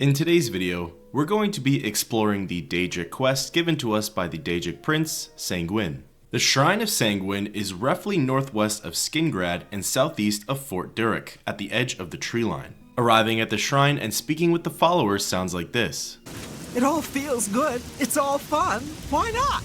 In today's video, we're going to be exploring the Daedric quest given to us by the Daedric prince, Sanguine. The Shrine of Sanguine is roughly northwest of Skingrad and southeast of Fort Durek, at the edge of the tree line. Arriving at the shrine and speaking with the followers sounds like this. It all feels good. It's all fun. Why not?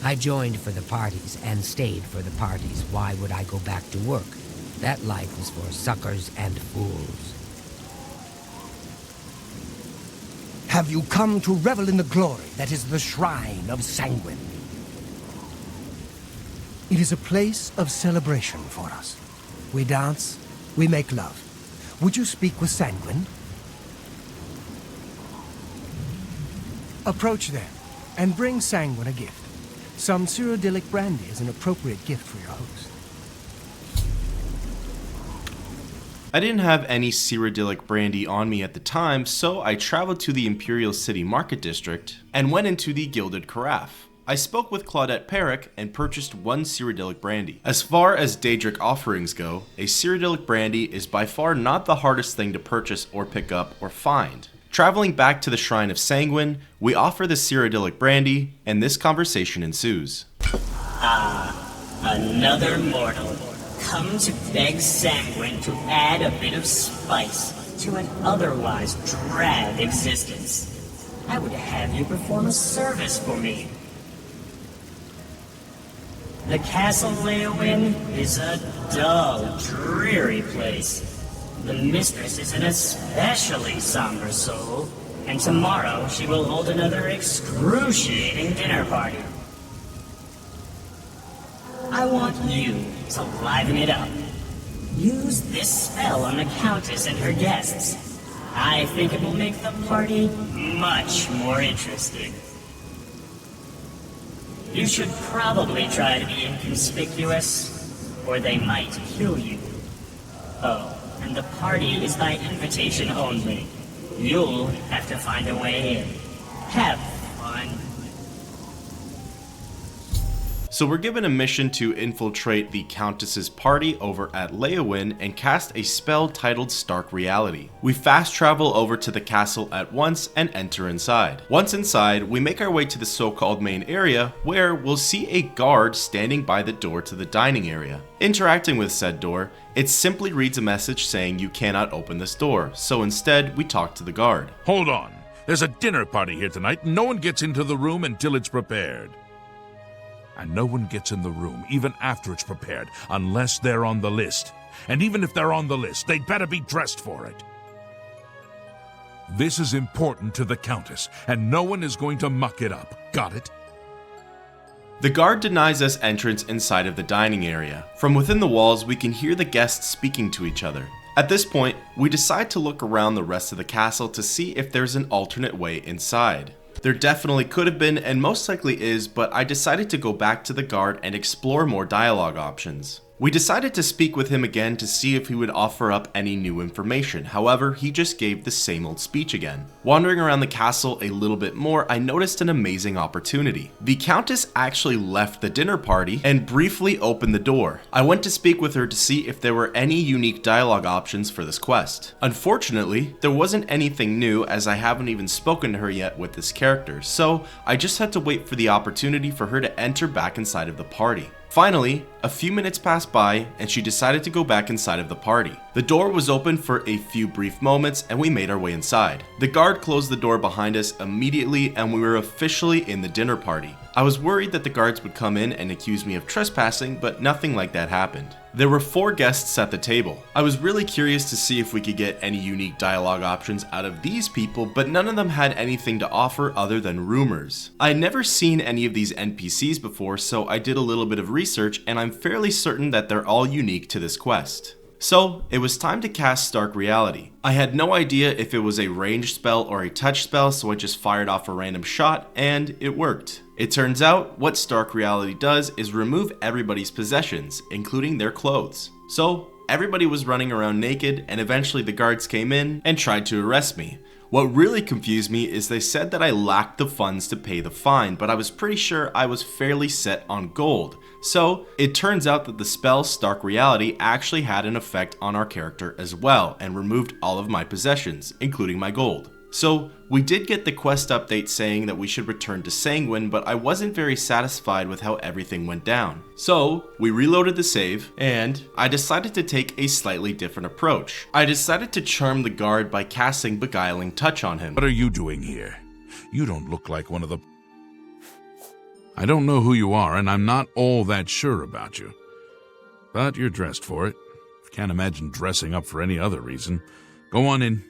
I joined for the parties and stayed for the parties. Why would I go back to work? That life is for suckers and fools. Have you come to revel in the glory that is the Shrine of Sanguine? It is a place of celebration for us. We dance, we make love. Would you speak with Sanguine? Approach them, and bring Sanguine a gift. Some Cyrodiilic brandy is an appropriate gift for your host. I didn't have any Cyrodiilic brandy on me at the time, so I traveled to the Imperial City Market District and went into the Gilded Carafe. I spoke with Claudette Perrick and purchased one Cyrodiilic brandy. As far as Daedric offerings go, a Cyrodiilic brandy is by far not the hardest thing to purchase or pick up or find. Traveling back to the Shrine of Sanguine, we offer the Cyrodiilic brandy, and this conversation ensues. Another mortal. Come to beg Sanguine to add a bit of spice to an otherwise drab existence. I would have you perform a service for me. The Castle Leowyn is a dull, dreary place. The mistress is an especially somber soul, and tomorrow she will hold another excruciating dinner party. I want you to liven it up. Use this spell on the Countess and her guests. I think it will make the party much more interesting. You should probably try to be inconspicuous, or they might kill you. Oh, and the party is by invitation only. You'll have to find a way in. Have fun. So we're given a mission to infiltrate the Countess's party over at Leowyn and cast a spell titled Stark Reality. We fast travel over to the castle at once and enter inside. Once inside, we make our way to the so-called main area where we'll see a guard standing by the door to the dining area. Interacting with said door, it simply reads a message saying you cannot open this door, so instead we talk to the guard. Hold on. There's a dinner party here tonight, and no one gets into the room until it's prepared. And no one gets in the room, even after it's prepared, unless they're on the list. And even if they're on the list, they'd better be dressed for it. This is important to the Countess, and no one is going to muck it up. Got it? The guard denies us entrance inside of the dining area. From within the walls, we can hear the guests speaking to each other. At this point, we decide to look around the rest of the castle to see if there's an alternate way inside. There definitely could have been, and most likely is, but I decided to go back to the guard and explore more dialogue options. We decided to speak with him again to see if he would offer up any new information. However, he just gave the same old speech again. Wandering around the castle a little bit more, I noticed an amazing opportunity. The Countess actually left the dinner party and briefly opened the door. I went to speak with her to see if there were any unique dialogue options for this quest. Unfortunately, there wasn't anything new, as I haven't even spoken to her yet with this character, so I just had to wait for the opportunity for her to enter back inside of the party. Finally, a few minutes passed by and she decided to go back inside of the party. The door was open for a few brief moments and we made our way inside. The guard closed the door behind us immediately and we were officially in the dinner party. I was worried that the guards would come in and accuse me of trespassing, but nothing like that happened. There were 4 guests at the table. I was really curious to see if we could get any unique dialogue options out of these people, but none of them had anything to offer other than rumors. I had never seen any of these NPCs before, so I did a little bit of research and I'm fairly certain that they're all unique to this quest. So, it was time to cast Stark Reality. I had no idea if it was a ranged spell or a touch spell, so I just fired off a random shot, and it worked. It turns out, what Stark Reality does is remove everybody's possessions, including their clothes. So, everybody was running around naked, and eventually the guards came in and tried to arrest me. What really confused me is they said that I lacked the funds to pay the fine, but I was pretty sure I was fairly set on gold. So, it turns out that the spell Stark Reality actually had an effect on our character as well, and removed all of my possessions, including my gold. So, we did get the quest update saying that we should return to Sanguine, but I wasn't very satisfied with how everything went down. So, we reloaded the save, and I decided to take a slightly different approach. I decided to charm the guard by casting Beguiling Touch on him. What are you doing here? You don't look like one of the... I don't know who you are, and I'm not all that sure about you. But you're dressed for it. Can't imagine dressing up for any other reason. Go on in.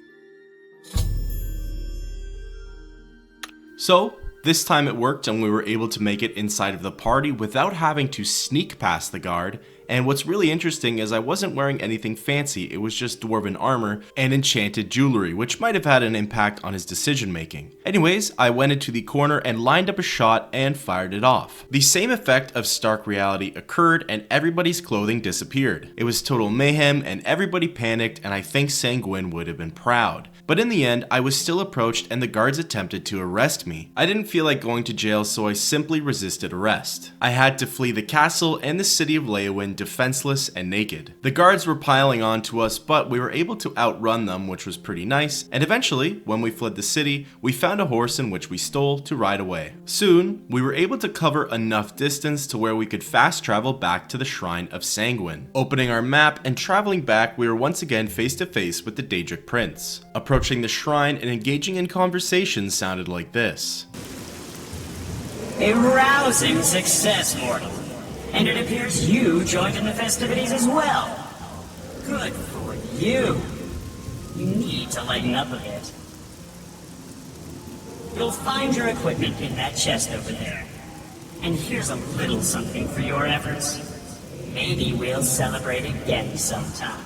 So, this time it worked and we were able to make it inside of the party without having to sneak past the guard. And what's really interesting is I wasn't wearing anything fancy, it was just dwarven armor and enchanted jewelry, which might have had an impact on his decision making. Anyways, I went into the corner and lined up a shot and fired it off. The same effect of Stark Reality occurred and everybody's clothing disappeared. It was total mayhem and everybody panicked, and I think Sanguine would have been proud. But in the end, I was still approached and the guards attempted to arrest me. I didn't feel like going to jail, so I simply resisted arrest. I had to flee the castle and the city of Leyawiin defenseless and naked. The guards were piling on to us, but we were able to outrun them, which was pretty nice, and eventually, when we fled the city, we found a horse in which we stole to ride away. Soon, we were able to cover enough distance to where we could fast travel back to the Shrine of Sanguine. Opening our map and traveling back, we were once again face to face with the Daedric Prince. Approaching the shrine and engaging in conversation sounded like this. A rousing success, mortal. And it appears you joined in the festivities as well. Good for you. You need to lighten up a bit. You'll find your equipment in that chest over there. And here's a little something for your efforts. Maybe we'll celebrate again sometime.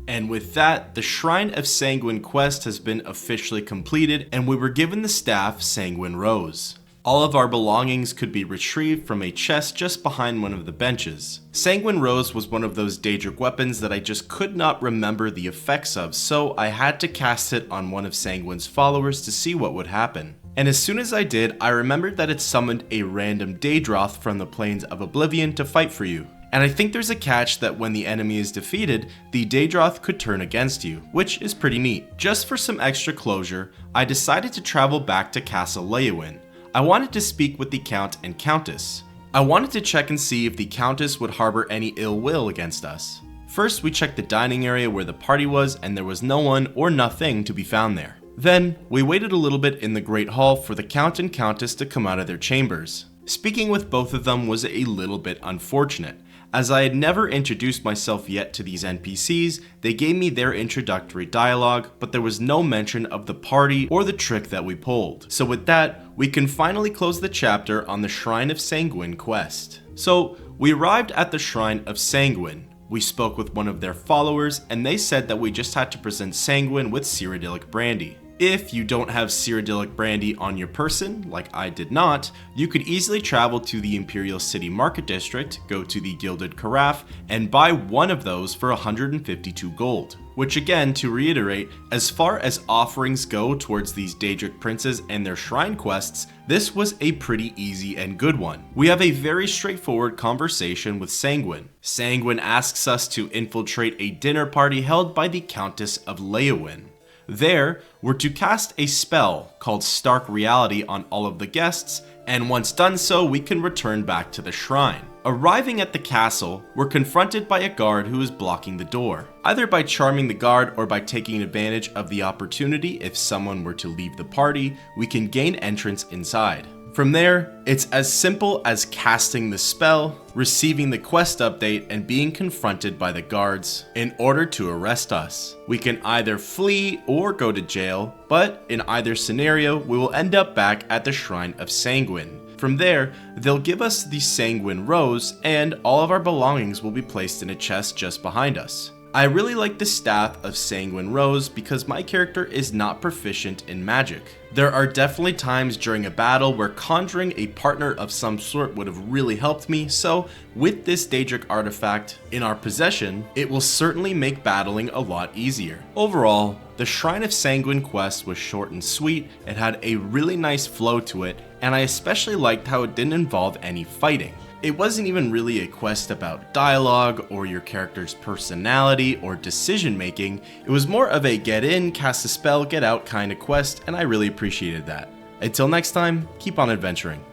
And with that, the Shrine of Sanguine quest has been officially completed, and we were given the staff Sanguine Rose. All of our belongings could be retrieved from a chest just behind one of the benches. Sanguine Rose was one of those Daedric weapons that I just could not remember the effects of, so I had to cast it on one of Sanguine's followers to see what would happen. And as soon as I did, I remembered that it summoned a random Daedroth from the Plains of Oblivion to fight for you. And I think there's a catch that when the enemy is defeated, the Daedroth could turn against you, which is pretty neat. Just for some extra closure, I decided to travel back to Castle Leyawiin. I wanted to speak with the Count and Countess. I wanted to check and see if the Countess would harbor any ill will against us. First, we checked the dining area where the party was, and there was no one or nothing to be found there. Then, we waited a little bit in the Great Hall for the Count and Countess to come out of their chambers. Speaking with both of them was a little bit unfortunate. As I had never introduced myself yet to these NPCs, they gave me their introductory dialogue, but there was no mention of the party or the trick that we pulled. So with that, we can finally close the chapter on the Shrine of Sanguine quest. So, we arrived at the Shrine of Sanguine. We spoke with one of their followers, and they said that we just had to present Sanguine with Cyrodiilic Brandy. If you don't have Cyrodiilic Brandy on your person, like I did not, you could easily travel to the Imperial City Market District, go to the Gilded Carafe, and buy one of those for 152 gold. Which again, to reiterate, as far as offerings go towards these Daedric princes and their shrine quests, this was a pretty easy and good one. We have a very straightforward conversation with Sanguine. Sanguine asks us to infiltrate a dinner party held by the Countess of Leyawiin. There, we're to cast a spell called Stark Reality on all of the guests, and once done so, we can return back to the shrine. Arriving at the castle, we're confronted by a guard who is blocking the door. Either by charming the guard or by taking advantage of the opportunity if someone were to leave the party, we can gain entrance inside. From there, it's as simple as casting the spell, receiving the quest update, and being confronted by the guards in order to arrest us. We can either flee or go to jail, but in either scenario, we will end up back at the Shrine of Sanguine. From there, they'll give us the Sanguine Rose, and all of our belongings will be placed in a chest just behind us. I really like the Staff of Sanguine Rose because my character is not proficient in magic. There are definitely times during a battle where conjuring a partner of some sort would have really helped me, so with this Daedric artifact in our possession, it will certainly make battling a lot easier. Overall, the Shrine of Sanguine quest was short and sweet, it had a really nice flow to it, and I especially liked how it didn't involve any fighting. It wasn't even really a quest about dialogue or your character's personality or decision making, it was more of a get in, cast a spell, get out kind of quest, and I really appreciated that. Until next time, keep on adventuring.